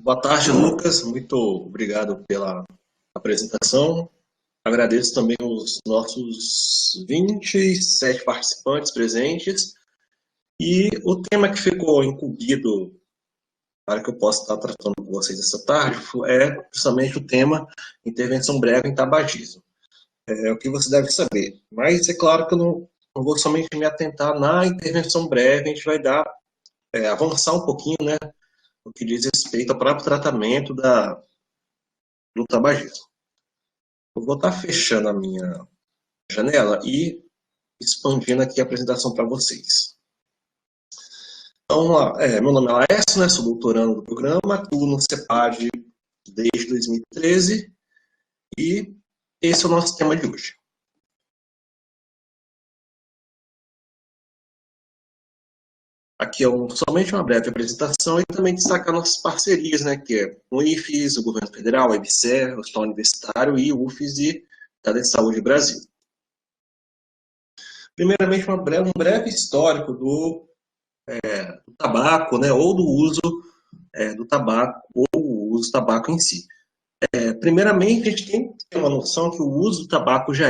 Boa tarde, Lucas. Muito obrigado pela apresentação. Agradeço também os nossos 27 participantes presentes. E o tema que ficou incumbido para que eu possa estar tratando com vocês essa tarde é justamente o tema intervenção breve em tabagismo. É o que você deve saber. Mas é claro que eu não vou somente me atentar na intervenção breve, a gente vai avançar um pouquinho, né, no que diz respeito ao próprio tratamento do tabagismo. Eu vou estar fechando a minha janela e expandindo aqui a apresentação para vocês. Então, meu nome é Laércio, né, sou doutorando do programa, atuo no CEPAD desde 2013 e esse é o nosso tema de hoje. Aqui é somente uma breve apresentação e também destacar nossas parcerias, né, que é o IFES, o Governo Federal, a IBCE, o Hospital Universitário e o UFES e Telesaúde Brasil. Primeiramente, um breve histórico do tabaco, né, ou do uso do tabaco, ou o uso do tabaco em si. Primeiramente, a gente tem que ter uma noção que o uso do tabaco já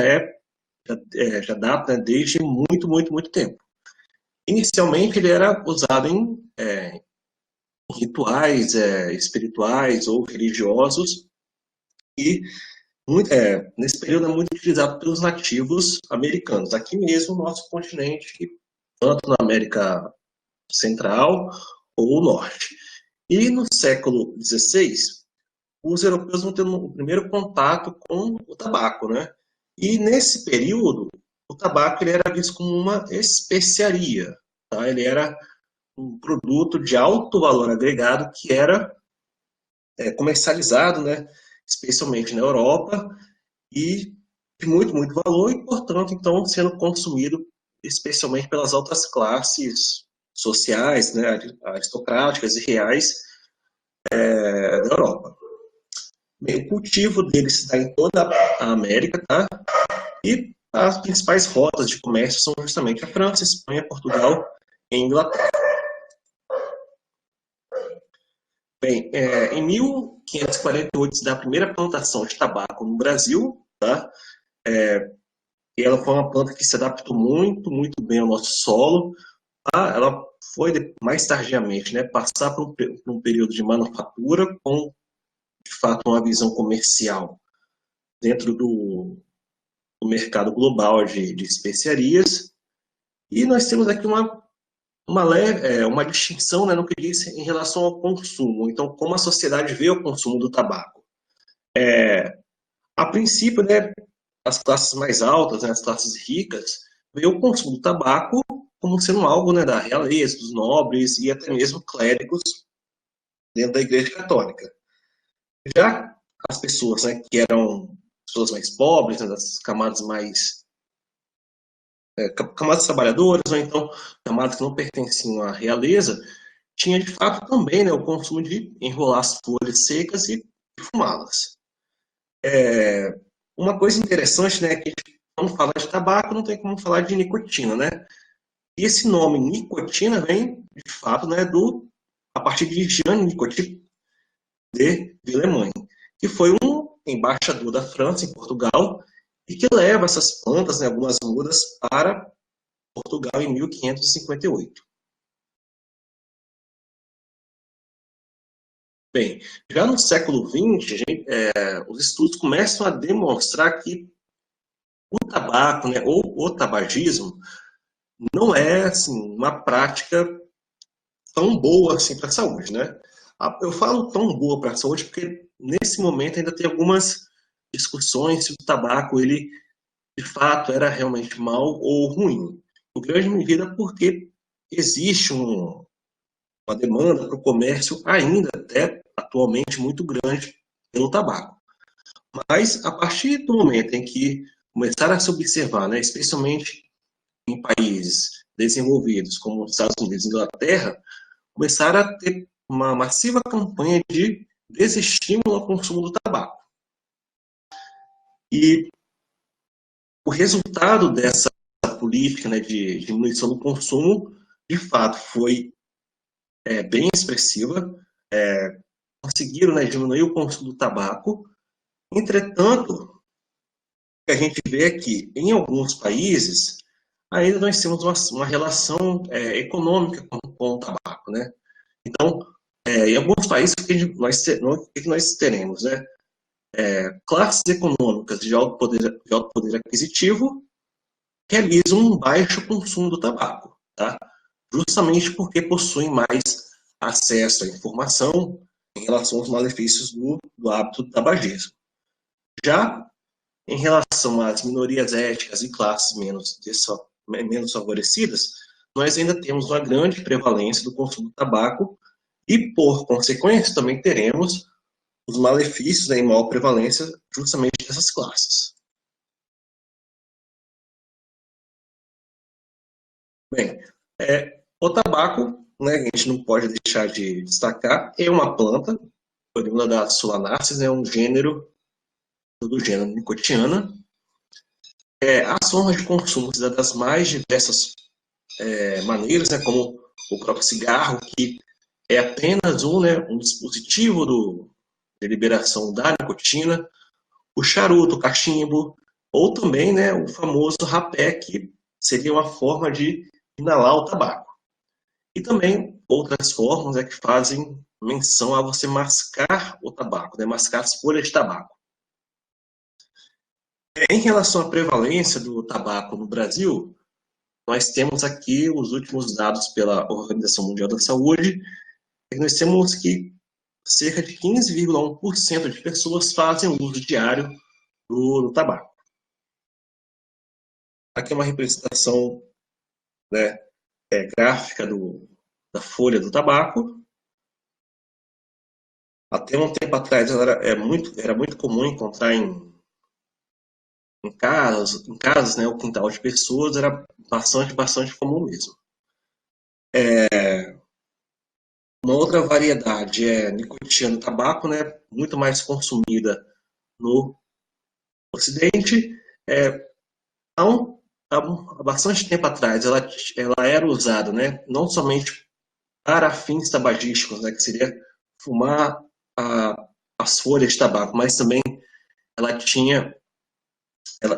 data, né, desde muito tempo. Inicialmente, ele era usado em rituais espirituais ou religiosos e nesse período é muito utilizado pelos nativos americanos, aqui mesmo no nosso continente, tanto na América Central ou Norte. E no século XVI, os europeus vão ter um primeiro contato com o tabaco, né? E nesse período, o tabaco ele era visto como uma especiaria, tá? Ele era um produto de alto valor agregado que era comercializado, né? Especialmente na Europa e de muito valor e, portanto, então sendo consumido especialmente pelas altas classes sociais, né? Aristocráticas e reais da Europa. Bem, o cultivo dele se dá em toda a América, tá? E as principais rotas de comércio são justamente a França, a Espanha, Portugal e a Inglaterra. Bem, em 1548 se dá a primeira plantação de tabaco no Brasil, tá? E ela foi uma planta que se adaptou muito bem ao nosso solo. Tá? Ela foi, mais tardiamente, né, passar por um período de manufatura com, de fato, uma visão comercial dentro do mercado global de especiarias. E nós temos aqui uma distinção, né, no que diz em relação ao consumo. Então, como a sociedade vê o consumo do tabaco. A princípio, né, as classes mais altas, né, as classes ricas, vê o consumo do tabaco como sendo algo, né, da realeza, dos nobres e até mesmo clérigos dentro da Igreja Católica. Já as pessoas, né, que eram pessoas mais pobres, né, das camadas trabalhadoras, ou então camadas que não pertenciam à realeza, tinha de fato também, né, o consumo de enrolar as folhas secas e fumá-las. Uma coisa interessante, né, que quando fala de tabaco não tem como falar de nicotina, né? E esse nome nicotina vem, de fato, né, a partir de Jean Nicot de Villemain, que foi um embaixador da França em Portugal e que leva essas plantas, né, algumas mudas, para Portugal em 1558. Bem, já no século XX, os estudos começam a demonstrar que o tabaco, né, ou o tabagismo, não é assim, uma prática tão boa assim para a saúde, né? Eu falo tão boa para a saúde porque nesse momento ainda tem algumas discussões se o tabaco ele de fato era realmente mal ou ruim. Em grande medida porque existe uma demanda para o comércio ainda até atualmente muito grande pelo tabaco. Mas a partir do momento em que começar a se observar, né, especialmente em países desenvolvidos como os Estados Unidos e Inglaterra, começaram a ter uma massiva campanha de desestímulo ao consumo do tabaco. E o resultado dessa política, né, de diminuição do consumo, de fato, foi bem expressiva. conseguiram, né, diminuir o consumo do tabaco. Entretanto, o que a gente vê é que, em alguns países, ainda nós temos uma relação econômica com o tabaco, né? Então, em alguns países, o que nós teremos, né? Classes econômicas de alto poder aquisitivo realizam um baixo consumo do tabaco, tá? Justamente porque possuem mais acesso à informação em relação aos malefícios do hábito do tabagismo. Já em relação às minorias étnicas e classes menos favorecidas, nós ainda temos uma grande prevalência do consumo do tabaco e, por consequência, também teremos os malefícios, né, em maior prevalência justamente dessas classes. Bem, o tabaco, né, a gente não pode deixar de destacar, é uma planta, oriunda da Solanacea, é um gênero do gênero Nicotiana. As formas de consumo se dão das mais diversas maneiras, né, como o próprio cigarro, que é apenas um dispositivo de liberação da nicotina, o charuto, o cachimbo, ou também, né, o famoso rapé, que seria uma forma de inalar o tabaco. E também outras formas que fazem menção a você mascar o tabaco, né, mascar as folhas de tabaco. Em relação à prevalência do tabaco no Brasil, nós temos aqui os últimos dados pela Organização Mundial da Saúde, e nós temos que cerca de 15,1% de pessoas fazem uso diário do tabaco. Aqui é uma representação, né, gráfica da folha do tabaco. Até um tempo atrás era muito comum encontrar em casas, né, o quintal de pessoas era bastante comum mesmo. Uma outra variedade é nicotina do tabaco, né, muito mais consumida no Ocidente. Há bastante tempo atrás, ela era usada, né, não somente para fins tabagísticos, né, que seria fumar as folhas de tabaco, mas também ela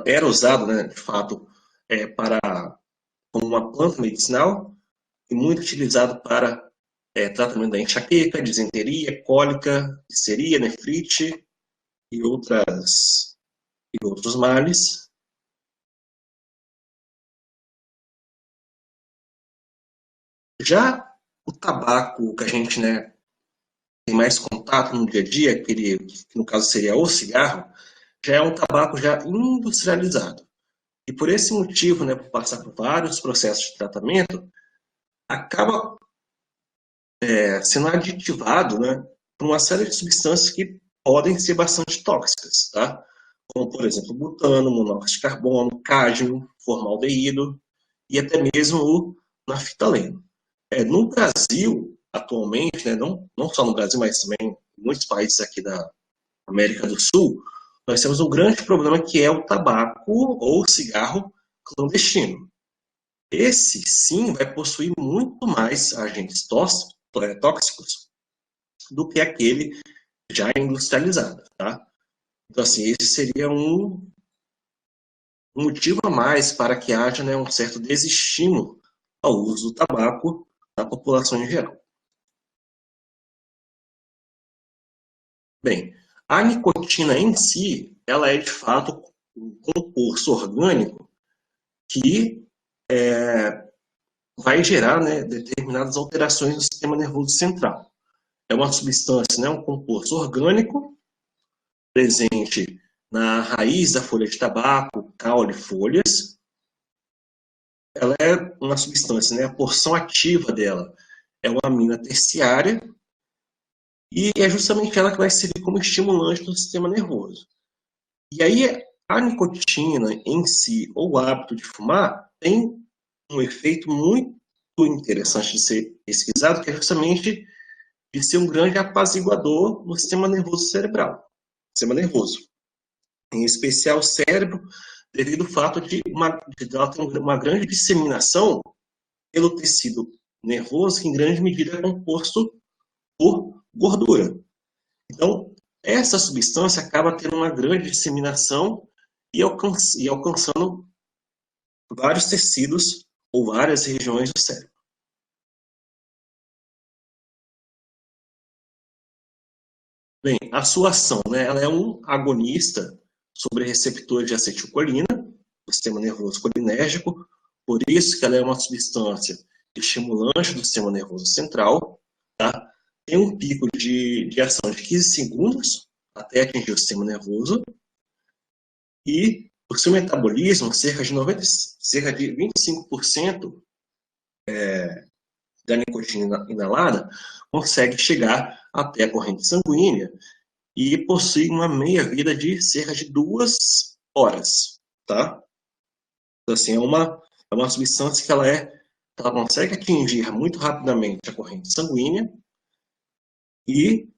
era usada, né, de fato, como uma planta medicinal e muito utilizada para tratamento da enxaqueca, disenteria, cólica, difteria, nefrite e outros males. Já o tabaco que a gente, né, tem mais contato no dia a dia, que no caso seria o cigarro, já é um tabaco já industrializado. E por esse motivo, né, por passar por vários processos de tratamento, acaba sendo aditivado, né, por uma série de substâncias que podem ser bastante tóxicas, tá? Como, por exemplo, butano, monóxido de carbono, cádmio, formaldeído e até mesmo o naftaleno. No Brasil, atualmente, né, não só no Brasil, mas também em muitos países aqui da América do Sul, nós temos um grande problema que é o tabaco ou cigarro clandestino. Esse, sim, vai possuir muito mais agentes tóxicos do que aquele já industrializado, tá? Então, assim, esse seria um motivo a mais para que haja, né, um certo desestímulo ao uso do tabaco na população em geral. Bem, a nicotina em si, ela é de fato um composto orgânico que vai gerar, né, determinadas alterações no sistema nervoso central. É uma substância, né, um composto orgânico presente na raiz da folha de tabaco, caule, folhas. Ela é uma substância, né, a porção ativa dela é uma amina terciária e é justamente ela que vai servir como estimulante do sistema nervoso. E aí a nicotina em si, ou o hábito de fumar, tem um efeito muito interessante de ser pesquisado, que é justamente de ser um grande apaziguador no sistema nervoso cerebral, sistema nervoso. Em especial o cérebro, devido ao fato de ela ter uma grande disseminação pelo tecido nervoso, que em grande medida é composto por gordura. Então, essa substância acaba tendo uma grande disseminação e alcançando vários tecidos ou várias regiões do cérebro. Bem, a sua ação, né, ela é um agonista sobre receptores de acetilcolina, do sistema nervoso colinérgico, por isso que ela é uma substância estimulante do sistema nervoso central, tá? Tem um pico de ação de 15 segundos até atingir o sistema nervoso, e o seu metabolismo, cerca de 25% da nicotina inalada, consegue chegar até a corrente sanguínea e possui uma meia-vida de cerca de 2 horas, tá? Então, assim, é uma substância que ela consegue atingir muito rapidamente a corrente sanguínea e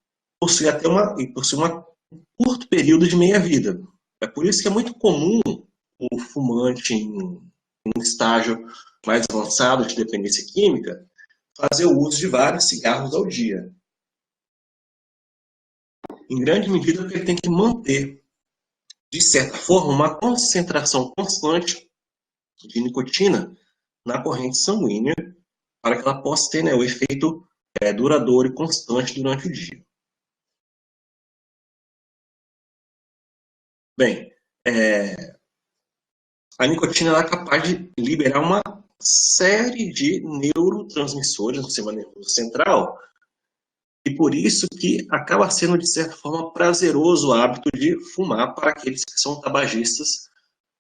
possui um curto período de meia-vida. É por isso que é muito comum o fumante em um estágio mais avançado de dependência química fazer o uso de vários cigarros ao dia. Em grande medida, ele tem que manter, de certa forma, uma concentração constante de nicotina na corrente sanguínea para que ela possa ter, né, o efeito duradouro e constante durante o dia. Bem, a nicotina é capaz de liberar uma série de neurotransmissores no sistema nervoso central e por isso que acaba sendo, de certa forma, prazeroso o hábito de fumar para aqueles que são tabagistas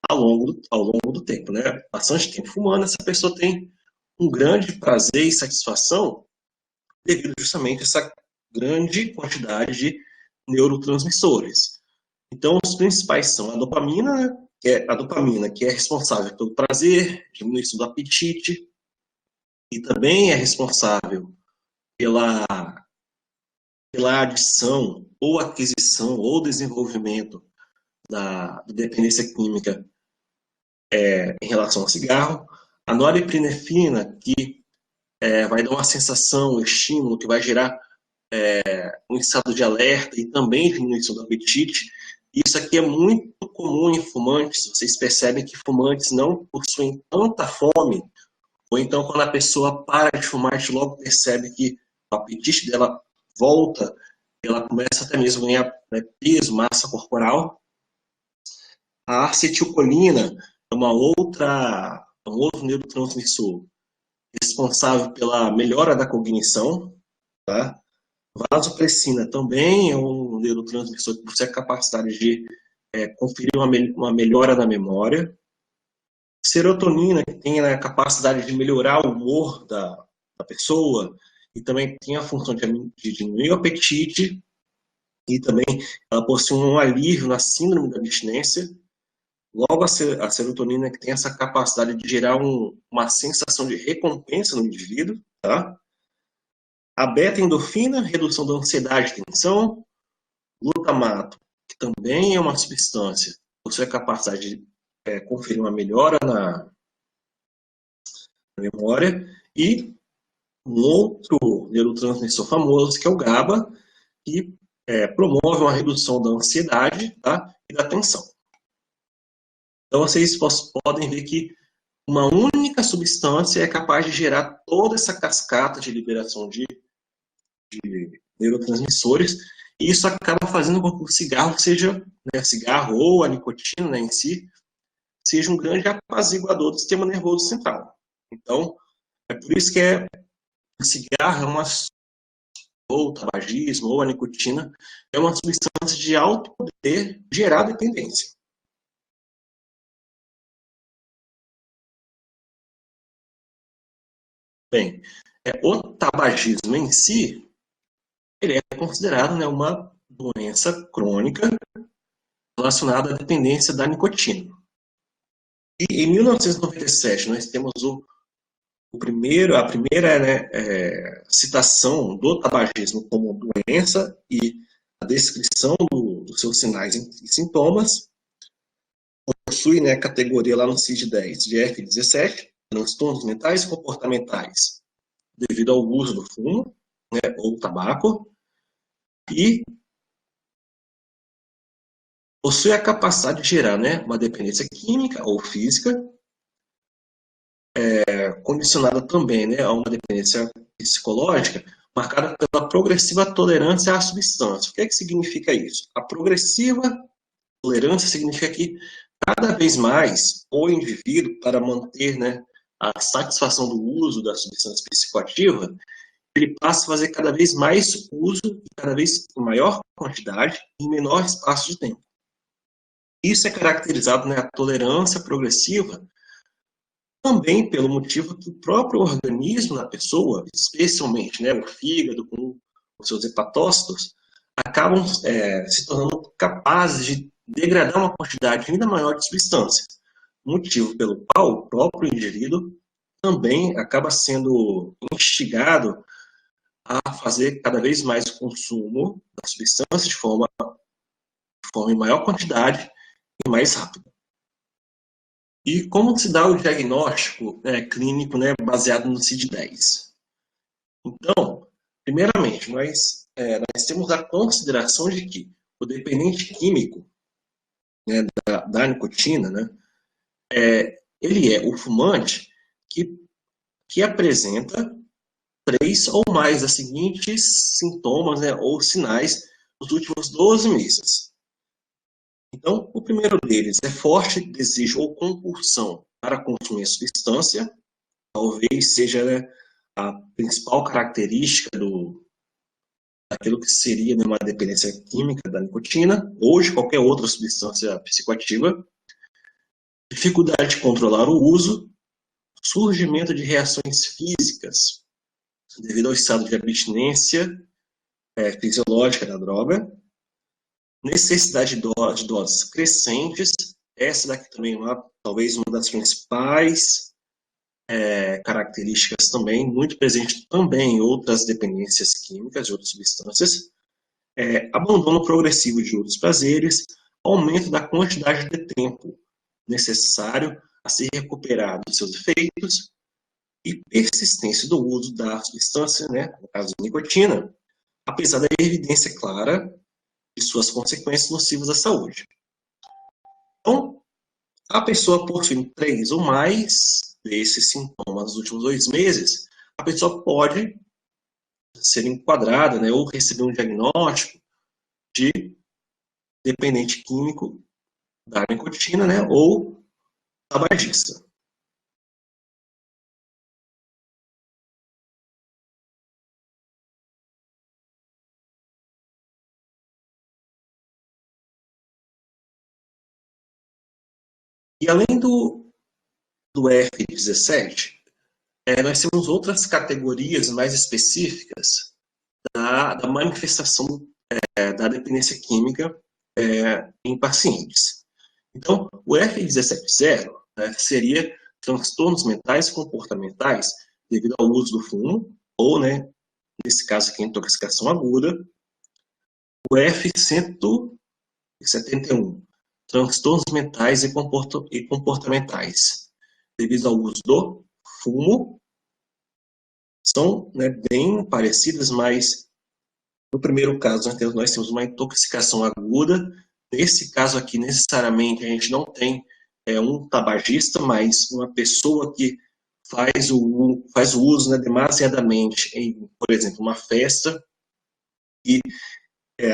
ao longo do tempo, né? Bastante tempo fumando, essa pessoa tem um grande prazer e satisfação devido justamente a essa grande quantidade de neurotransmissores. Então, os principais são a dopamina, né? Que é responsável pelo prazer, diminuição do apetite, e também é responsável pela, pela adição, ou aquisição, ou desenvolvimento da dependência química em relação ao cigarro. A norepinefrina, que vai dar uma sensação, um estímulo, que vai gerar um estado de alerta e também diminuição do apetite. Isso aqui é muito comum em fumantes. Vocês percebem que fumantes não possuem tanta fome, ou então quando a pessoa para de fumar, a gente logo percebe que o apetite dela volta, ela começa até mesmo a ganhar, né, peso, massa corporal. A acetilcolina é um outro neurotransmissor responsável pela melhora da cognição, tá? Vasopressina também é um neurotransmissor que possui a capacidade de conferir uma melhora na memória. Serotonina, que tem a capacidade de melhorar o humor da pessoa e também tem a função de diminuir o apetite e também ela possui um alívio na síndrome da abstinência. Logo, a serotonina que tem essa capacidade de gerar uma sensação de recompensa no indivíduo, tá? A beta-endorfina, redução da ansiedade e tensão. Glutamato, que também é uma substância, possui a capacidade de conferir uma melhora na memória. E um outro neurotransmissor famoso, que é o GABA, que promove uma redução da ansiedade, tá? E da tensão. Então, vocês podem ver que uma única substância é capaz de gerar toda essa cascata de liberação de neurotransmissores, e isso acaba fazendo com que o cigarro seja, né, cigarro ou a nicotina, né, em si, seja um grande apaziguador do sistema nervoso central. Então, é por isso que o cigarro ou o tabagismo, ou a nicotina, é uma substância de alto poder de gerar dependência. Bem, o tabagismo em si, ele é considerado, né, uma doença crônica relacionada à dependência da nicotina. E em 1997 nós temos a primeira, né, citação do tabagismo como doença e a descrição dos seus sinais e sintomas. Possui, né, a categoria lá no CID-10 de F17, transtornos mentais e comportamentais devido ao uso do fumo, né, ou tabaco. E possui a capacidade de gerar, né, uma dependência química ou física, condicionada também, né, a uma dependência psicológica, marcada pela progressiva tolerância à substância. O que é que significa isso? A progressiva tolerância significa que cada vez mais o indivíduo, para manter, né, a satisfação do uso da substância psicoativa, ele passa a fazer cada vez mais uso, cada vez em maior quantidade, em menor espaço de tempo. Isso é caracterizado, né, a tolerância progressiva, também pelo motivo que o próprio organismo da pessoa, especialmente, né, o fígado com os seus hepatócitos, acabam se tornando capazes de degradar uma quantidade ainda maior de substância, motivo pelo qual o próprio indivíduo também acaba sendo instigado a fazer cada vez mais o consumo da substância de forma em maior quantidade e mais rápido. E como se dá o diagnóstico clínico, né, baseado no CID-10? Então, primeiramente, nós temos a consideração de que o dependente químico, né, da nicotina, né, ele é o fumante que apresenta 3 ou mais das seguintes sintomas, né, ou sinais nos últimos 12 meses. Então, o primeiro deles é forte desejo ou compulsão para consumir a substância, talvez seja, né, a principal característica daquilo que seria, né, uma dependência química da nicotina, ou de qualquer outra substância psicoativa, dificuldade de controlar o uso, surgimento de reações físicas devido ao estado de abstinência fisiológica da droga, necessidade de doses crescentes, essa daqui também é talvez uma das principais características também, muito presente também em outras dependências químicas, de outras substâncias, abandono progressivo de outros prazeres, aumento da quantidade de tempo necessário a se recuperar dos seus efeitos e persistência do uso da substância, né, no caso da nicotina, apesar da evidência clara de suas consequências nocivas à saúde. Então, a pessoa possuindo 3 ou mais desses sintomas nos últimos 2 meses, a pessoa pode ser enquadrada, né, ou receber um diagnóstico de dependente químico da nicotina, né, ou tabagista. E além do F17, nós temos outras categorias mais específicas da manifestação da dependência química em pacientes. Então, o F17.0, né, seria transtornos mentais e comportamentais devido ao uso do fumo, ou, né, nesse caso aqui, intoxicação aguda. O F171, transtornos mentais e comportamentais devido ao uso do fumo, são, né, bem parecidas, mas no primeiro caso nós temos uma intoxicação aguda. Nesse caso aqui, necessariamente, a gente não tem um tabagista, mas uma pessoa que faz o uso, né, demasiadamente em, por exemplo, uma festa e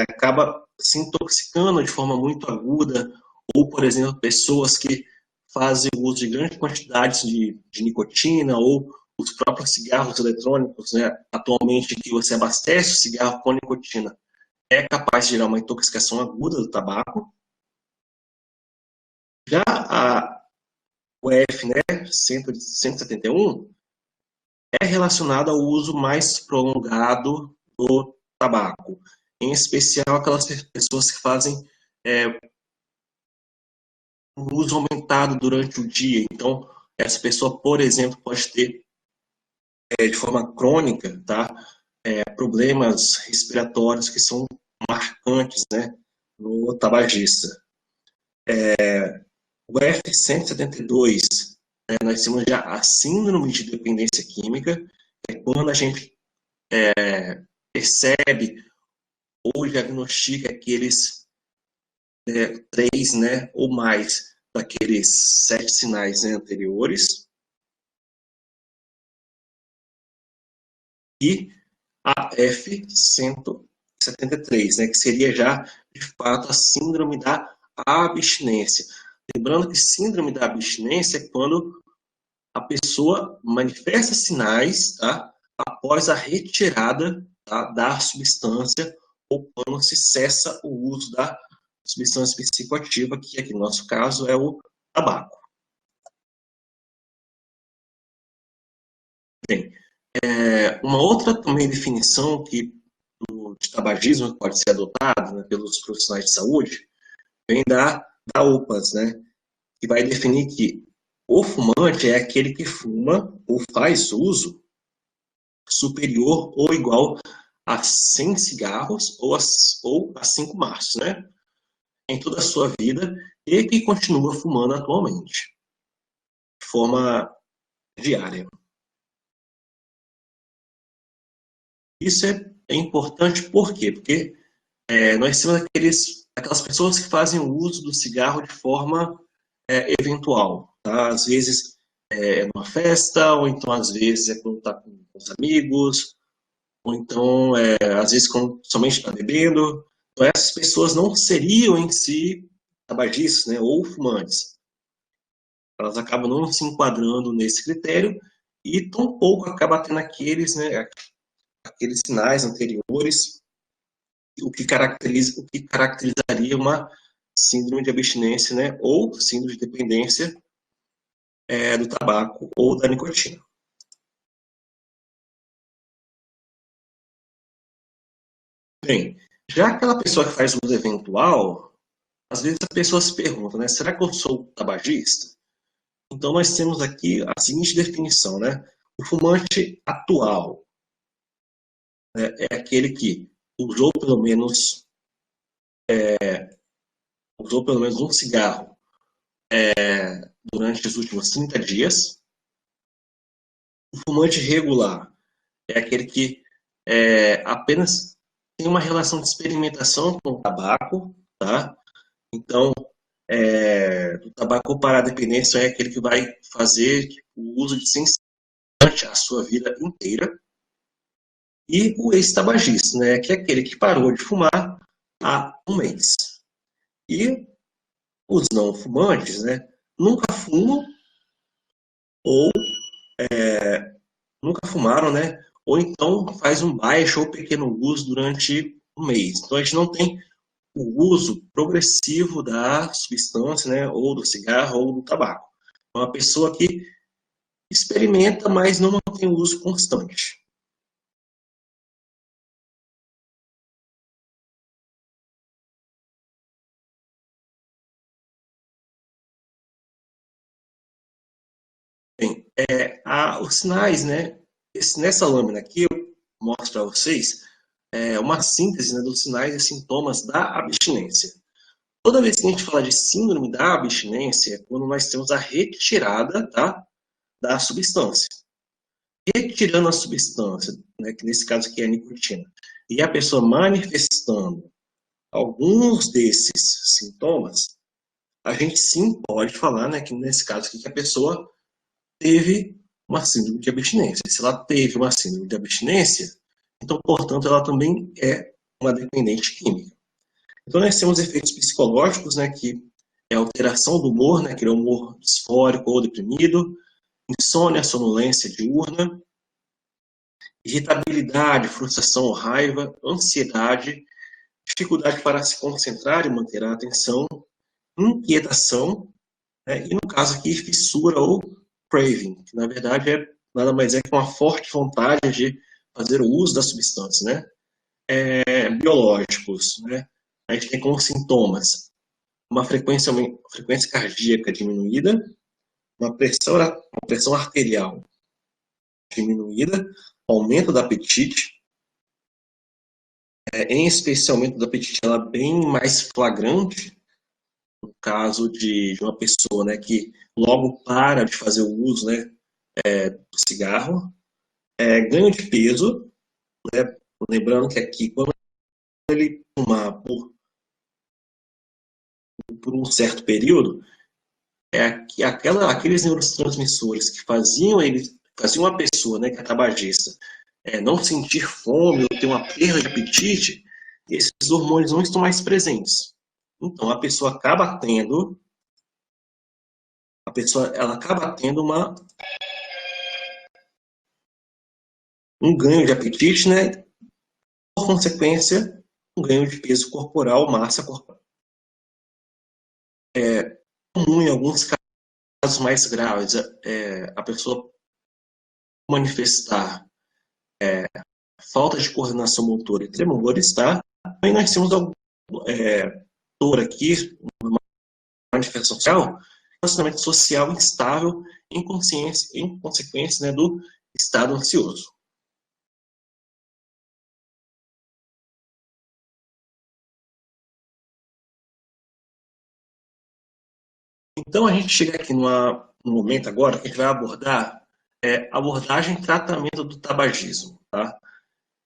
acaba se intoxicando de forma muito aguda, ou, por exemplo, pessoas que fazem uso de grandes quantidades de nicotina, ou os próprios cigarros eletrônicos, né, atualmente que você abastece o cigarro com nicotina, é capaz de gerar uma intoxicação aguda do tabaco. Já o F, né, 171, é relacionado ao uso mais prolongado do tabaco, em especial aquelas pessoas que fazem um uso aumentado durante o dia. Então, essa pessoa, por exemplo, pode ter, de forma crônica, tá, problemas respiratórios que são marcantes, né, no tabagista. O F172, nós temos já a síndrome de dependência química, é quando a gente percebe ou diagnostica aqueles 3, né, ou mais daqueles 7 sinais, né, anteriores, e a F173, né, que seria já, de fato, a síndrome da abstinência. Lembrando que síndrome da abstinência é quando a pessoa manifesta sinais, tá, após a retirada, tá, da substância ou quando se cessa o uso da substância psicoativa, que aqui no nosso caso é o tabaco. Bem, uma outra também definição que de tabagismo que pode ser adotada, né, pelos profissionais de saúde vem da OPAS, né, que vai definir que o fumante é aquele que fuma ou faz uso superior ou igual a 100 cigarros ou a 5 maços, né, em toda a sua vida e que continua fumando atualmente, de forma diária. Isso é importante por quê? Porque nós temos aquelas pessoas que fazem o uso do cigarro de forma eventual. Tá? Às vezes é numa festa, ou então às vezes é quando está com os amigos, ou então às vezes quando somente está bebendo. Então essas pessoas não seriam em si tabagistas, né, ou fumantes. Elas acabam não se enquadrando nesse critério e tampouco acaba tendo aqueles sinais anteriores, o que caracterizaria uma síndrome de abstinência, né, ou síndrome de dependência do tabaco ou da nicotina. Bem, já aquela pessoa que faz uso eventual, às vezes a pessoa se pergunta, né, será que eu sou tabagista? Então nós temos aqui a seguinte definição, né, o fumante atual, né, é aquele que usou pelo menos um cigarro durante os últimos 30 dias. O fumante regular é aquele que apenas tem uma relação de experimentação com o tabaco, tá? Então, o tabaco para a dependência é aquele que vai fazer o uso de durante a sua vida inteira. E o ex-tabagista, né, que é aquele que parou de fumar há um mês. E os não fumantes, né, nunca fumam ou nunca fumaram, né, ou então faz um baixo ou pequeno uso durante um mês. Então a gente não tem o uso progressivo da substância, né, ou do cigarro ou do tabaco. É uma pessoa que experimenta, mas não mantém o uso constante. Bem, os sinais, né, nessa lâmina aqui eu mostro para vocês uma síntese, né, dos sinais e sintomas da abstinência. Toda vez que a gente fala de síndrome da abstinência, é quando nós temos a retirada, tá, da substância. Retirando a substância, né, que nesse caso aqui é a nicotina, e a pessoa manifestando alguns desses sintomas, a gente sim pode falar, né, que nesse caso aqui que a pessoa teve uma síndrome de abstinência. Se ela teve uma síndrome de abstinência, então, portanto, ela também é uma dependente química. Então, nós temos efeitos psicológicos, né, que é a alteração do humor, né, que é o humor disfórico ou deprimido, insônia, sonolência diurna, irritabilidade, frustração, raiva, ansiedade, dificuldade para se concentrar e manter a atenção, inquietação, né, e no caso aqui, fissura ou craving, que na verdade é nada mais é que uma forte vontade de fazer o uso da substância, né? Biológicos, né? A gente tem como sintomas uma frequência cardíaca diminuída, uma pressão arterial diminuída, aumento do apetite, em especial aumento do apetite ela é bem mais flagrante no caso de uma pessoa, né, que logo para de fazer o uso, né, do cigarro, ganho de peso, né, lembrando que aqui quando ele fumar por por um certo período, é que aqueles neurotransmissores que faziam a pessoa, né, que é tabagista, não sentir fome ou ter uma perda de apetite, esses hormônios não estão mais presentes. Então ela acaba tendo um ganho de apetite, né? Por consequência, um ganho de peso corporal, massa corporal. É comum em alguns casos mais graves a pessoa manifestar falta de coordenação motora e tremores, tá? Aí nós temos dor aqui, uma manifestação social, relacionamento social instável em consequência, né, do estado ansioso. Então a gente chega aqui num momento agora que a gente vai abordar abordagem e tratamento do tabagismo, tá?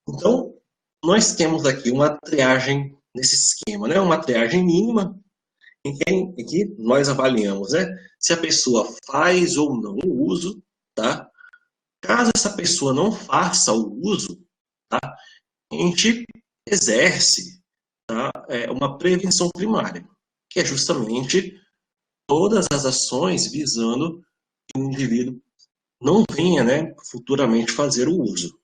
Então, nós temos aqui uma triagem nesse esquema, né? Uma triagem mínima, em que nós avaliamos, né? Se a pessoa faz ou não o uso, tá? Caso essa pessoa não faça o uso, tá? A gente exerce, tá? Uma prevenção primária, que é justamente todas as ações visando que o indivíduo não venha, né, futuramente fazer o uso.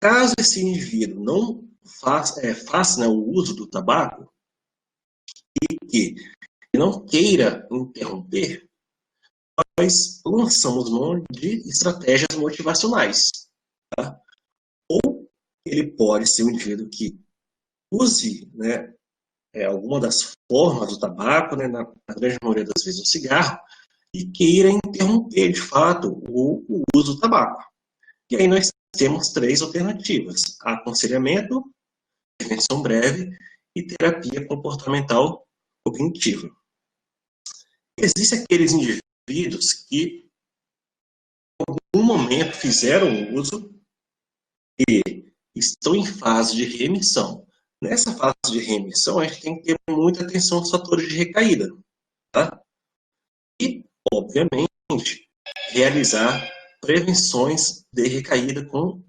Caso esse indivíduo não faça, né, o uso do tabaco e que não queira interromper, nós lançamos mão de estratégias motivacionais. Tá? Ou ele pode ser um indivíduo que use, né, alguma das formas do tabaco, né, na grande maioria das vezes o cigarro, e queira interromper, de fato, o uso do tabaco. E aí nós temos três alternativas: aconselhamento, intervenção breve e terapia comportamental cognitiva. Existem aqueles indivíduos que, em um momento, fizeram o uso e estão em fase de remissão. Nessa fase de remissão, a gente tem que ter muita atenção aos fatores de recaída. Tá? E, obviamente, realizar prevenções de recaída com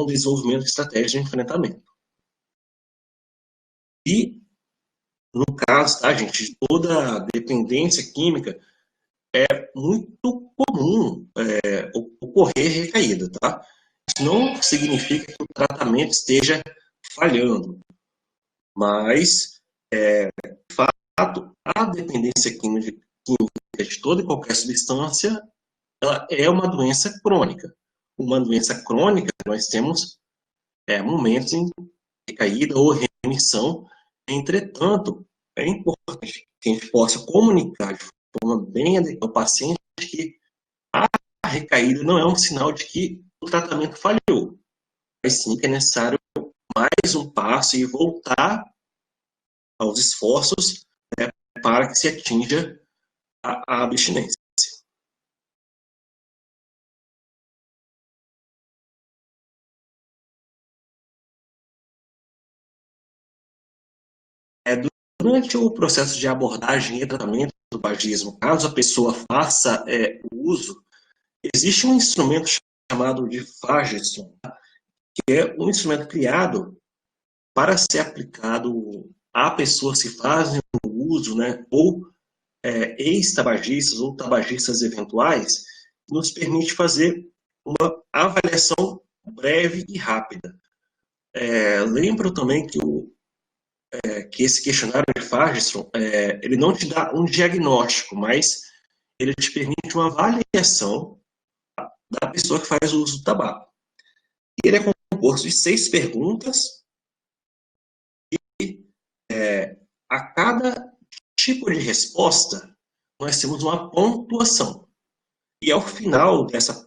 desenvolvimento de estratégias de enfrentamento. E, no caso, tá, gente, toda dependência química, é muito comum ocorrer recaída, tá? Isso não significa que o tratamento esteja falhando, mas, de fato, a dependência química de toda e qualquer substância, ela é uma doença crônica. Uma doença crônica, nós temos momentos em recaída ou remissão. Entretanto, é importante que a gente possa comunicar de forma bem adequada ao paciente que a recaída não é um sinal de que o tratamento falhou, mas sim que é necessário mais um passo e voltar aos esforços, né, para que se atinja a abstinência. É, Durante o processo de abordagem e tratamento do tabagismo, caso a pessoa faça o uso, existe um instrumento chamado de Fagerson, que é um instrumento criado para ser aplicado a pessoas que fazem o uso, né, ou ex-tabagistas ou tabagistas eventuais, nos permite fazer uma avaliação breve e rápida. Lembro também que esse questionário de Fagerson, ele não te dá um diagnóstico, mas ele te permite uma avaliação da pessoa que faz o uso do tabaco. E ele é composto de 6 perguntas e a cada tipo de resposta nós temos uma pontuação. E ao final dessa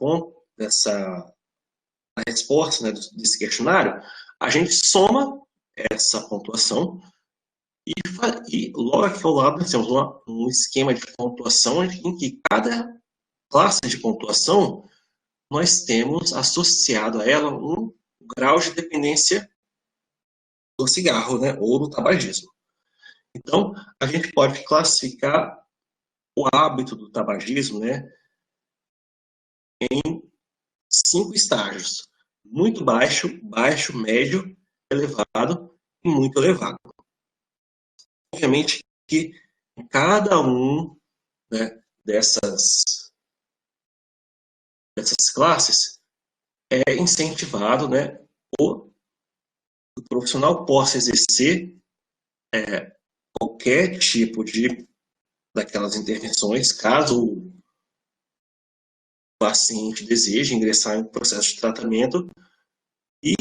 resposta, né, desse questionário, a gente soma essa pontuação e logo aqui ao lado nós temos um esquema de pontuação em que cada classe de pontuação nós temos associado a ela um grau de dependência do cigarro, né, ou do tabagismo. Então, a gente pode classificar o hábito do tabagismo, né, em 5 estágios: muito baixo, baixo, médio, elevado e muito elevado. Obviamente que cada um, né, dessas classes é incentivado, né, o profissional possa exercer qualquer tipo de daquelas intervenções, caso o paciente deseje ingressar em um processo de tratamento, e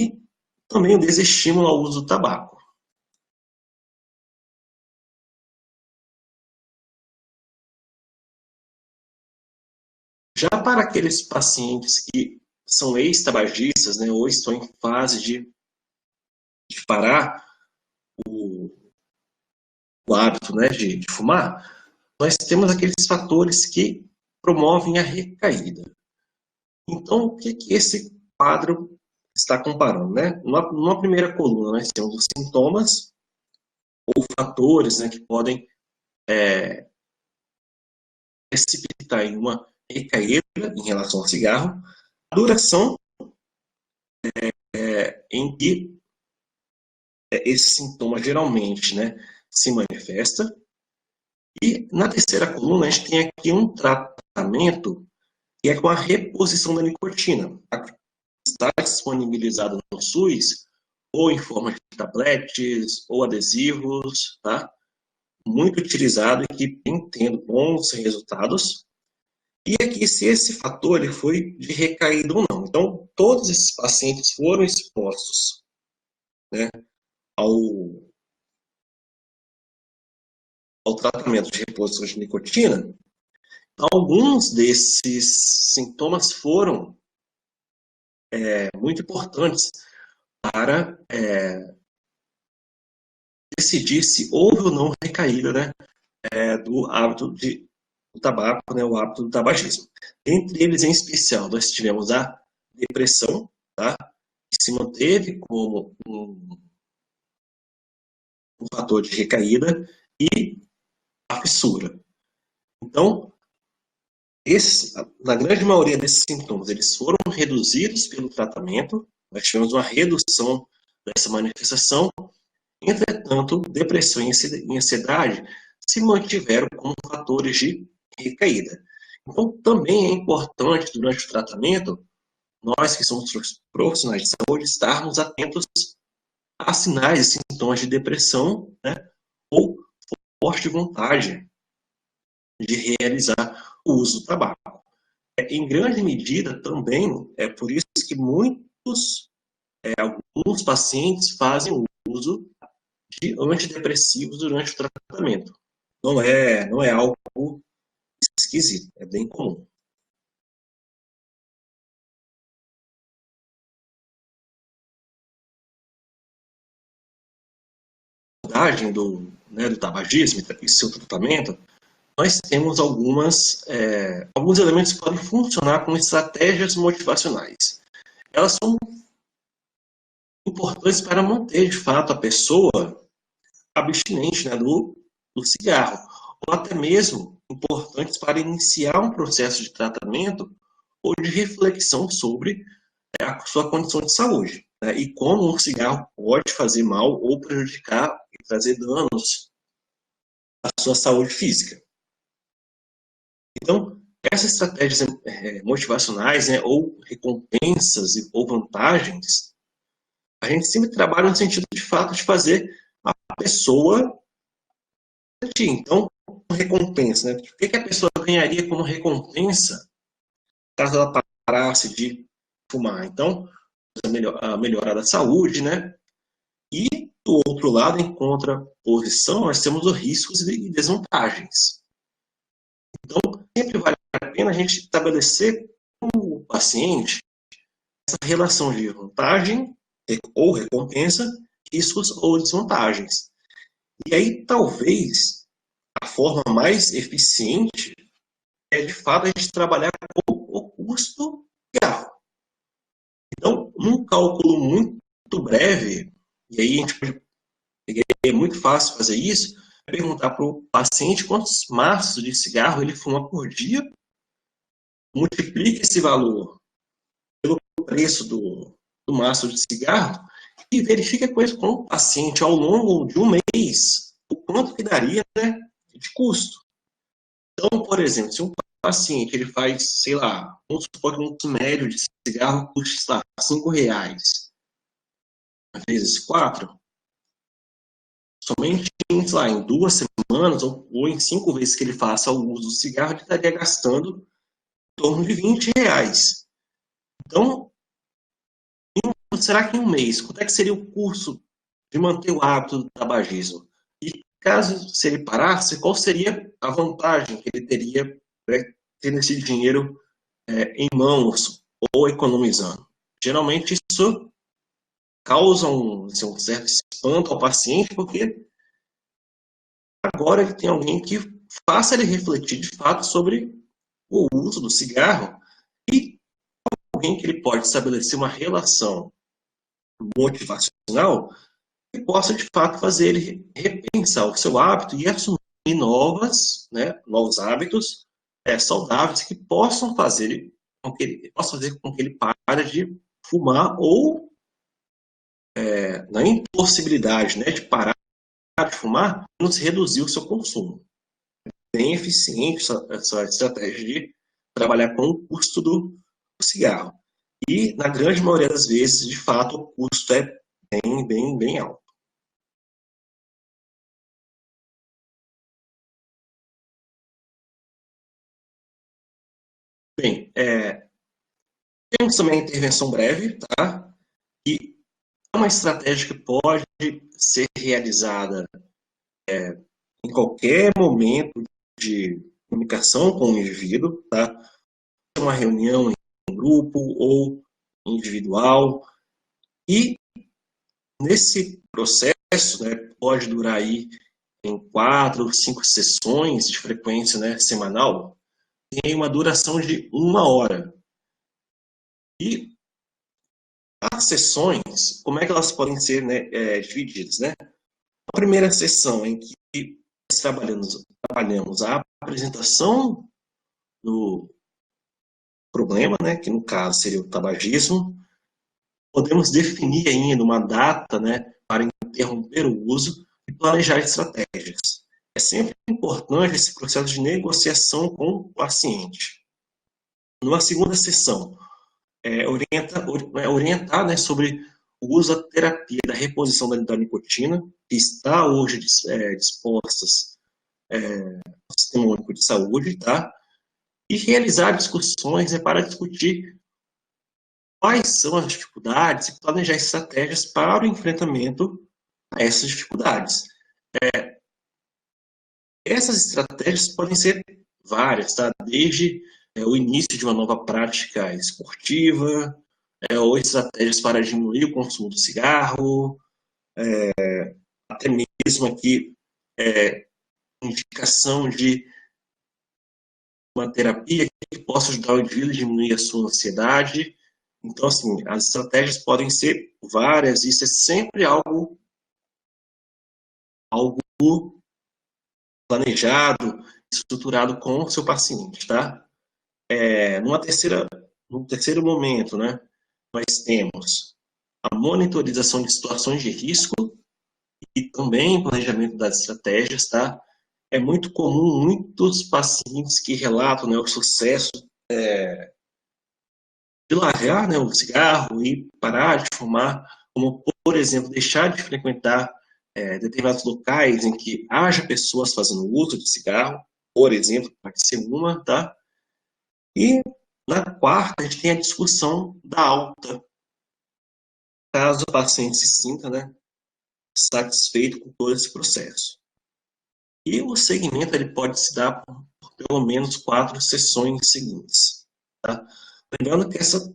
também o desestímulo ao uso do tabaco. Já para aqueles pacientes que são ex-tabagistas, né, ou estão em fase de parar o hábito, né, de fumar, nós temos aqueles fatores que promovem a recaída. Então, o que esse quadro está comparando? Né? Numa primeira coluna, nós temos os sintomas ou fatores, né, que podem precipitar em uma recaída em relação ao cigarro, a duração em que esse sintoma geralmente, né, se manifesta. E na terceira coluna, a gente tem aqui um tratamento que é com a reposição da nicotina. Está disponibilizado no SUS, ou em forma de tabletes, ou adesivos, tá? Muito utilizado e que vem tendo bons resultados. E aqui, se esse fator ele foi de recaída ou não. Então, todos esses pacientes foram expostos, né, ao, ao tratamento de reposição de nicotina. Alguns desses sintomas foram muito importantes para decidir se houve ou não recaída, né, do hábito do tabaco, né, o hábito do tabagismo. Entre eles, em especial, nós tivemos a depressão, tá, que se manteve como um fator de recaída, e a fissura. Então, na grande maioria desses sintomas, eles foram reduzidos pelo tratamento, nós tivemos uma redução dessa manifestação. Entretanto, depressão e ansiedade se mantiveram como fatores de recaída. Então, também é importante, durante o tratamento, nós que somos profissionais de saúde, estarmos atentos a sinais e sintomas de depressão, né, ou forte vontade de realizar o uso do tabaco. Em grande medida, também, é por isso que alguns pacientes fazem uso de antidepressivos durante o tratamento. Não é algo esquisito, é bem comum. A abordagem do tabagismo e seu tratamento, nós temos alguns elementos que podem funcionar como estratégias motivacionais. Elas são importantes para manter, de fato, a pessoa abstinente, né, do cigarro, ou até mesmo importantes para iniciar um processo de tratamento ou de reflexão sobre a sua condição de saúde, né, e como um cigarro pode fazer mal ou prejudicar e trazer danos à sua saúde física. Então, essas estratégias motivacionais, né, ou recompensas ou vantagens, a gente sempre trabalha no sentido de fato de fazer a pessoa sentir. Então, recompensa, né? O que a pessoa ganharia como recompensa caso ela parasse de fumar? Então, a melhora da saúde, né? E, do outro lado, em contraposição, nós temos os riscos e desvantagens. Então, sempre vale a pena a gente estabelecer com o paciente essa relação de vantagem ou recompensa, riscos ou desvantagens. E aí, talvez, a forma mais eficiente é, de fato, a gente trabalhar com o custo real. Então, num cálculo muito breve, e aí é muito fácil fazer isso, perguntar para o paciente quantos maços de cigarro ele fuma por dia, multiplica esse valor pelo preço do maço de cigarro e verifica com o paciente ao longo de um mês o quanto que daria, né, de custo. Então, por exemplo, se um paciente ele faz, sei lá, vamos supor que um médio de cigarro custa R$ 5, vezes 4, somente sei lá, em 2 semanas ou em 5 vezes que ele faça o uso do cigarro, ele estaria gastando em torno de R$ 20. Então, será que em um mês, quanto é que seria o custo de manter o hábito do tabagismo? E caso se ele parasse, qual seria a vantagem que ele teria, né, tendo esse dinheiro em mãos ou economizando? Geralmente isso causa assim, um certo espanto ao paciente, porque agora ele tem alguém que faça ele refletir de fato sobre o uso do cigarro e alguém que ele pode estabelecer uma relação motivacional que possa de fato fazer ele repensar o seu hábito e assumir novos hábitos saudáveis que possam fazer com que ele pare de fumar ou na impossibilidade, né, de parar de fumar, nos reduzir o seu consumo. Bem eficiente essa estratégia de trabalhar com o custo do cigarro. E, na grande maioria das vezes, de fato, o custo é bem alto. Bem, temos também a intervenção breve, tá? E é uma estratégia que pode ser realizada em qualquer momento de comunicação com o indivíduo, tá? Uma reunião em grupo ou individual. E nesse processo, né, pode durar aí em 4 ou 5 sessões de frequência, né, semanal, tem uma duração de 1 hora. E as sessões, como é que elas podem ser, né, divididas, né? A primeira sessão em que nós trabalhamos a apresentação do problema, né, que no caso seria o tabagismo. Podemos definir ainda uma data, né, para interromper o uso e planejar estratégias. É sempre importante esse processo de negociação com o paciente. Numa segunda sessão, orientar, né, sobre o uso da terapia da reposição da nicotina, que está hoje dispostas no Sistema Único de Saúde, tá? E realizar discussões para discutir quais são as dificuldades e planejar estratégias para o enfrentamento a essas dificuldades. Essas estratégias podem ser várias, tá? Desde o início de uma nova prática esportiva, ou estratégias para diminuir o consumo do cigarro, até mesmo aqui indicação de uma terapia que possa ajudar o indivíduo a diminuir a sua ansiedade. Então, assim, as estratégias podem ser várias, e isso é sempre algo planejado, estruturado com o seu paciente, tá? Num terceiro momento, né, nós temos a monitorização de situações de risco e também planejamento das estratégias, tá? É muito comum muitos pacientes que relatam, né, o sucesso de largar, né, o cigarro e parar de fumar, como, por exemplo, deixar de frequentar determinados locais em que haja pessoas fazendo uso de cigarro, por exemplo, pode ser uma, tá? E na quarta, a gente tem a discussão da alta, caso o paciente se sinta, né, satisfeito com todo esse processo. E o segmento ele pode se dar por pelo menos 4 sessões seguintes. Tá? Lembrando que essa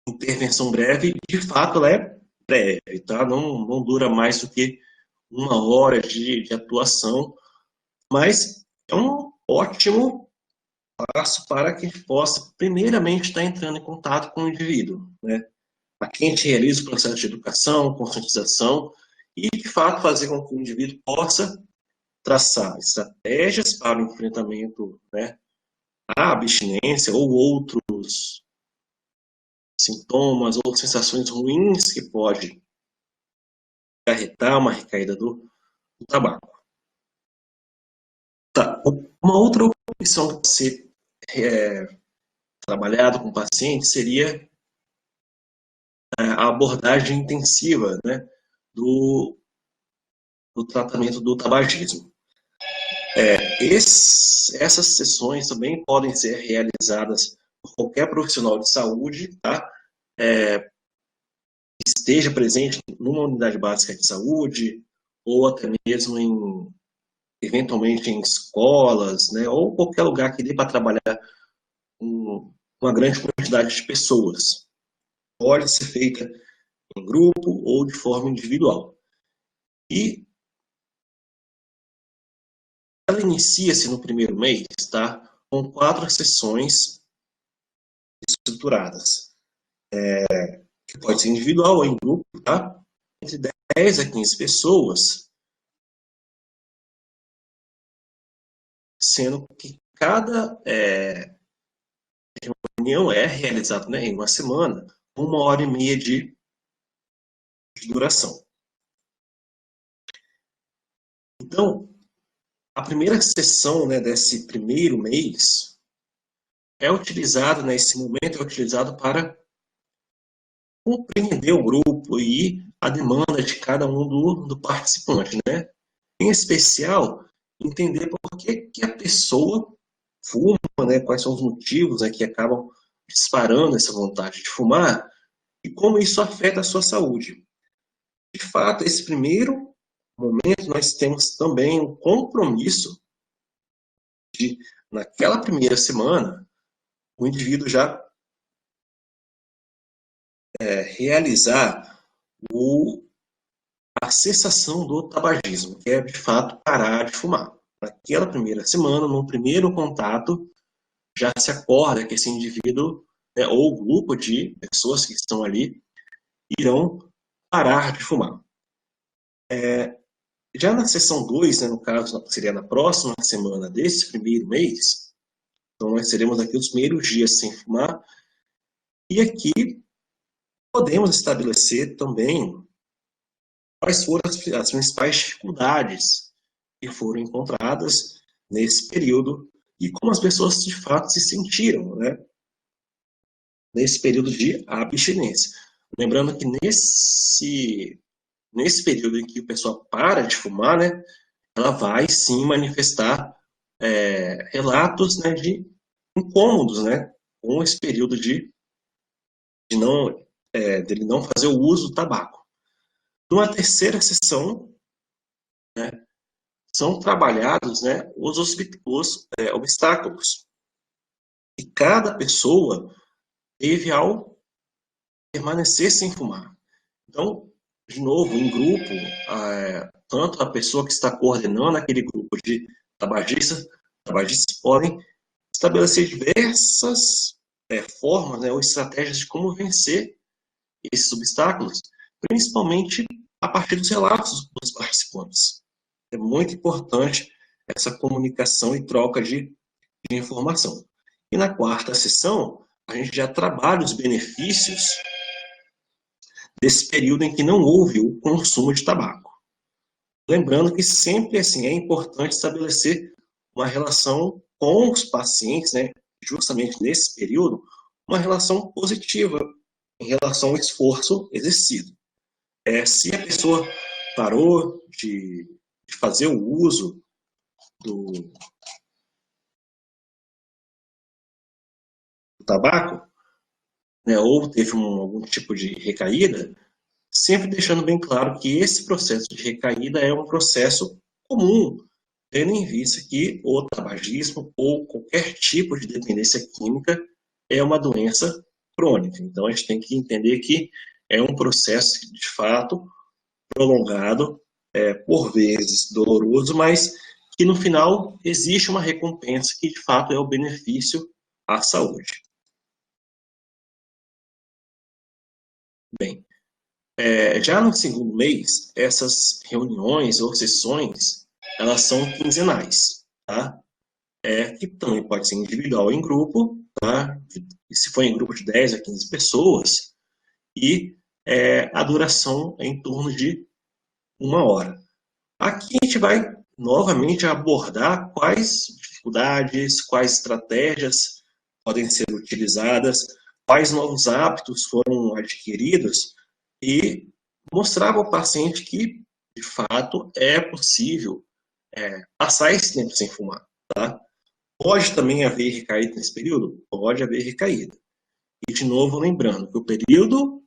intervenção breve, de fato, ela é breve, tá? Não dura mais do que 1 hora de atuação, mas é um ótimo passo para que a gente possa, primeiramente, estar entrando em contato com o indivíduo, né? Aqui a gente realiza o processo de educação, conscientização e, de fato, fazer com que o indivíduo possa traçar estratégias para o enfrentamento, né, à abstinência ou outros sintomas ou sensações ruins que pode acarretar uma recaída do tabaco. Tá. Uma outra opção que pode ser trabalhado com o paciente seria a abordagem intensiva, né, do tratamento do tabagismo. Essas sessões também podem ser realizadas por qualquer profissional de saúde, tá? Esteja presente numa unidade básica de saúde, ou até mesmo eventualmente em escolas, né? Ou qualquer lugar que dê para trabalhar com uma grande quantidade de pessoas. Pode ser feita em grupo ou de forma individual. E ela inicia-se no primeiro mês, tá? Com 4 sessões estruturadas. Que pode ser individual ou em grupo, tá? Entre 10 a 15 pessoas, sendo que cada reunião é realizada, né, em uma semana, 1h30 de duração. Então, a primeira sessão, né, desse primeiro mês é utilizado, nesse momento, é utilizado para compreender o grupo e a demanda de cada um do participante, né? Em especial, entender por que a pessoa fuma, né? Quais são os motivos, né, que acabam disparando essa vontade de fumar e como isso afeta a sua saúde. De fato, esse primeiro momento nós temos também um compromisso de, naquela primeira semana, o indivíduo já realizar a cessação do tabagismo, que é de fato parar de fumar. Naquela primeira semana, no primeiro contato, já se acorda que esse indivíduo, né, ou grupo de pessoas que estão ali, irão parar de fumar. Já na sessão 2, né, no caso, seria na próxima semana desse primeiro mês, então nós teremos aqui os primeiros dias sem fumar, e aqui podemos estabelecer também quais foram as principais dificuldades que foram encontradas nesse período e como as pessoas de fato se sentiram, né, nesse período de abstinência. Lembrando que nesse período em que a pessoa para de fumar, né, ela vai sim manifestar relatos, né, de incômodos, né, com esse período dele não fazer o uso do tabaco. Numa terceira sessão, né, são trabalhados, né, os obstáculos que cada pessoa teve ao permanecer sem fumar. Então, de novo, em grupo, tanto a pessoa que está coordenando aquele grupo de tabagistas podem estabelecer diversas formas, né, ou estratégias de como vencer esses obstáculos, principalmente a partir dos relatos dos participantes. É muito importante essa comunicação e troca de informação. E na quarta sessão, a gente já trabalha os benefícios desse período em que não houve o consumo de tabaco. Lembrando que sempre assim é importante estabelecer uma relação com os pacientes, né, justamente nesse período, uma relação positiva em relação ao esforço exercido. Se a pessoa parou de fazer o uso do tabaco, né, ou teve algum tipo de recaída, sempre deixando bem claro que esse processo de recaída é um processo comum, tendo em vista que o tabagismo ou qualquer tipo de dependência química é uma doença crônica. Então, a gente tem que entender que é um processo, de fato, prolongado, por vezes doloroso, mas que no final existe uma recompensa que, de fato, é o benefício à saúde. Bem, já no segundo mês, essas reuniões ou sessões elas são quinzenais, tá? Que também pode ser individual ou em grupo, tá? E se for em grupo de 10 a 15 pessoas, e a duração é em torno de 1 hora. Aqui a gente vai novamente abordar quais dificuldades, quais estratégias podem ser utilizadas, quais novos hábitos foram adquiridos e mostrar para o paciente que, de fato, é possível passar esse tempo sem fumar, tá? Pode também haver recaída nesse período? Pode haver recaída. E, de novo, lembrando que o período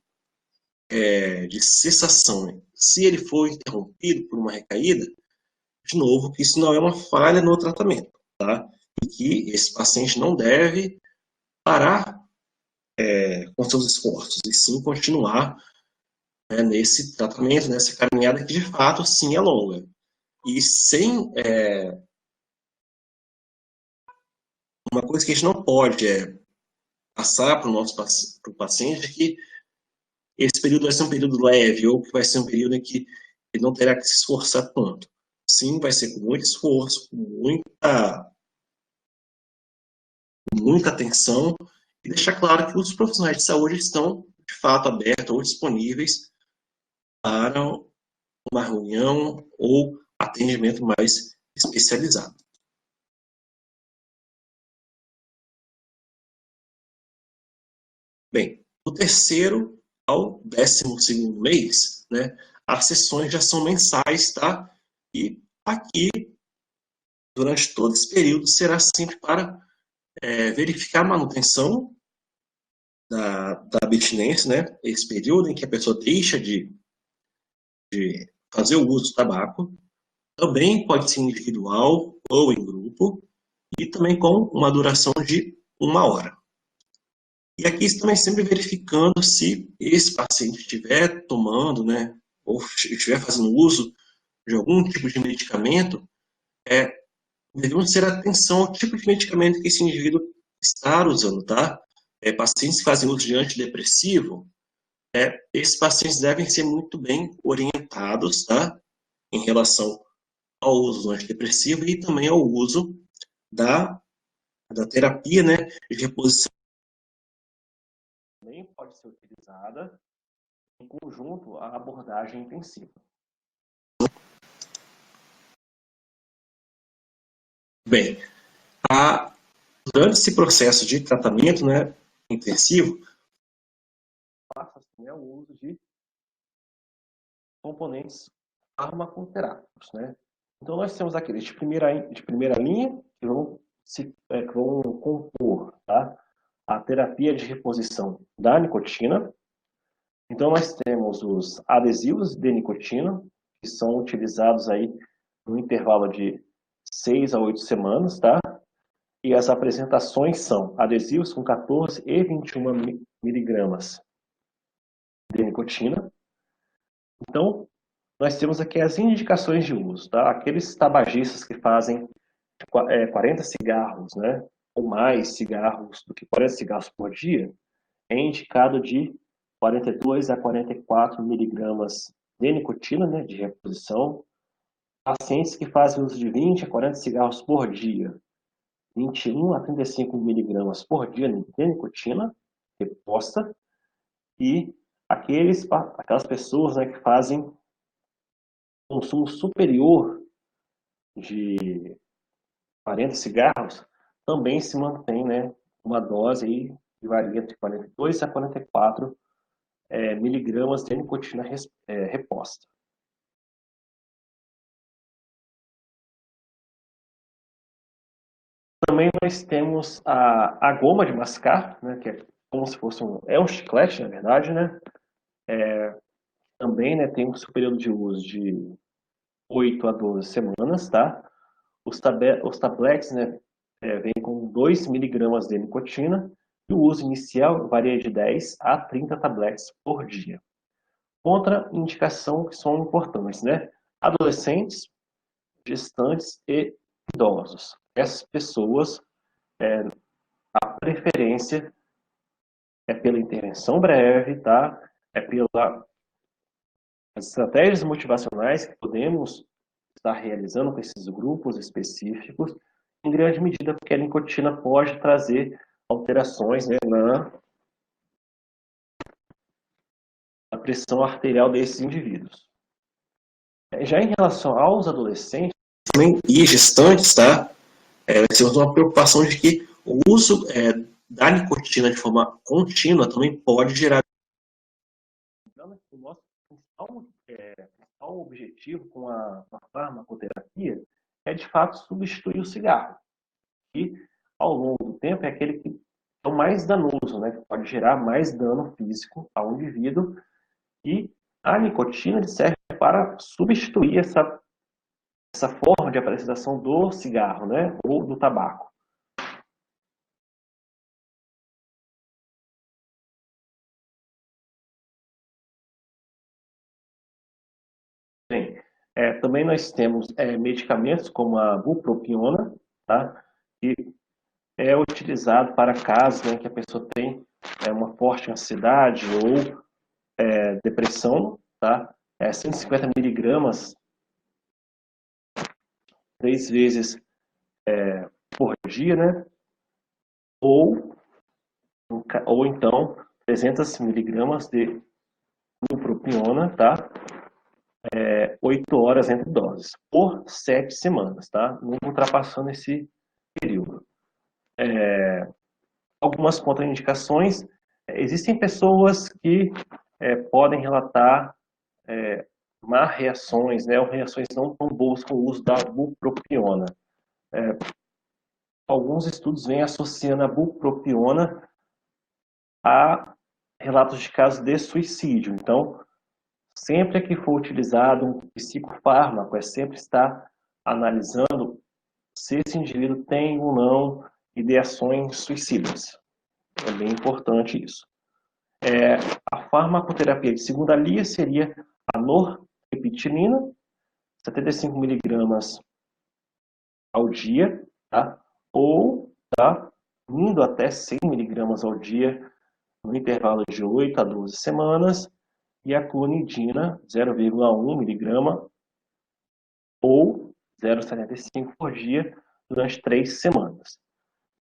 de cessação, se ele for interrompido por uma recaída, de novo, que isso não é uma falha no tratamento, tá? E que esse paciente não deve parar com seus esforços, e sim continuar nesse tratamento, nessa caminhada que, de fato, sim, é longa. E sem... uma coisa que a gente não pode passar para o nosso paciente é que esse período vai ser um período leve, ou que vai ser um período em que ele não terá que se esforçar tanto. Sim, vai ser com muito esforço, com muita atenção, e deixar claro que os profissionais de saúde estão, de fato, abertos ou disponíveis para uma reunião ou atendimento mais especializado. Bem, do terceiro ao 12º mês, né, as sessões já são mensais, tá? E aqui, durante todo esse período, será sempre para verificar a manutenção da abstinência, né? Esse período em que a pessoa deixa de fazer o uso do tabaco. Também pode ser individual ou em grupo, e também com uma duração de 1 hora. E aqui também sempre verificando se esse paciente estiver tomando, né, ou estiver fazendo uso de algum tipo de medicamento, devemos ter atenção ao tipo de medicamento que esse indivíduo está usando, tá? Pacientes que fazem uso de antidepressivo, esses pacientes devem ser muito bem orientados, tá? Em relação ao uso do antidepressivo e também ao uso da terapia, né, de reposição. Também pode ser utilizada em conjunto à abordagem intensiva. Bem, durante esse processo de tratamento, né, intensivo, passa-se, né, o uso de componentes farmacoterápicos, né? Então nós temos aqueles de primeira linha que vão compor, tá, a terapia de reposição da nicotina. Então nós temos os adesivos de nicotina, que são utilizados aí no intervalo de 6 a 8 semanas, tá? E as apresentações são adesivos com 14 e 21 miligramas de nicotina. Então, nós temos aqui as indicações de uso, tá? Aqueles tabagistas que fazem 40 cigarros, né? Ou mais cigarros do que 40 cigarros por dia, é indicado de 42 a 44 miligramas de nicotina, né? De reposição. Pacientes que fazem uso de 20 a 40 cigarros por dia, 21 a 35 miligramas por dia de nicotina reposta. E aquelas pessoas, né, que fazem consumo superior de 40 cigarros, também se mantém, né, uma dose aí que varia entre 42 a 44 miligramas de nicotina reposta. Também nós temos a goma de mascar, né, que é como se fosse um chiclete, na verdade, né? Também, né, tem um período de uso de 8 a 12 semanas, tá? Os tabletes, né, vêm com 2 miligramas de nicotina e o uso inicial varia de 10 a 30 tabletes por dia. Outra indicação que são importantes, né? Adolescentes, gestantes e idosos. Essas pessoas, a preferência é pela intervenção breve, tá? É pelas estratégias motivacionais que podemos está realizando com esses grupos específicos, em grande medida porque a nicotina pode trazer alterações, né, na pressão arterial desses indivíduos. Já em relação aos adolescentes e gestantes, tá? Temos uma preocupação de que o uso da nicotina de forma contínua também pode gerar. O nosso principal objetivo com a farmacoterapia é, de fato, substituir o cigarro. E, ao longo do tempo, é aquele que é o mais danoso, né? Que pode gerar mais dano físico ao indivíduo. E a nicotina serve para substituir essa forma de apresentação do cigarro, né? Ou do tabaco. Bem, também nós temos medicamentos como a bupropiona, tá? Que é utilizado para casos, né, que a pessoa tem uma forte ansiedade ou depressão, tá? 150 miligramas 3 vezes por dia, né? Ou então 300 miligramas de bupropiona, tá? 8 horas entre doses, por 7 semanas, tá? Não ultrapassando esse período. Algumas contraindicações. Existem pessoas que podem relatar má reações, né, ou reações não tão boas com o uso da bupropiona. Alguns estudos vêm associando a bupropiona a relatos de casos de suicídio. Então, sempre que for utilizado um psicofármaco, sempre estar analisando se esse indivíduo tem ou não ideações suicidas. É bem importante isso. A farmacoterapia de segunda linha seria a nortriptilina, 75 miligramas ao dia, tá? Ou indo até 100 miligramas ao dia no intervalo de 8 a 12 semanas, e a clonidina, 0,1 miligrama ou 0,75 por dia durante 3 semanas.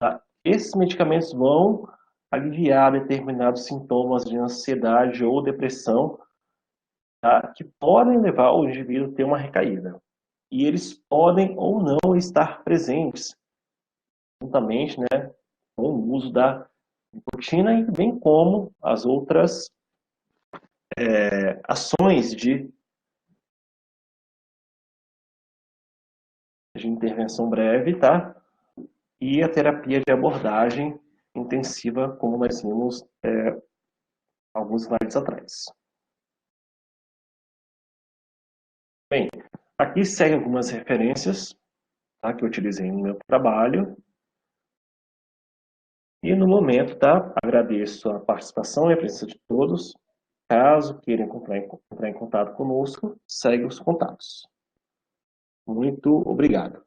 Tá? Esses medicamentos vão aliviar determinados sintomas de ansiedade ou depressão, tá? Que podem levar o indivíduo a ter uma recaída. E eles podem ou não estar presentes, juntamente, né, com o uso da nicotina, e bem como as outras ações de intervenção breve, tá? E a terapia de abordagem intensiva, como nós vimos alguns slides atrás. Bem, aqui segue algumas referências, tá, que eu utilizei no meu trabalho. E no momento, tá, agradeço a participação e a presença de todos. Caso queiram entrar em contato conosco, segue os contatos. Muito obrigado.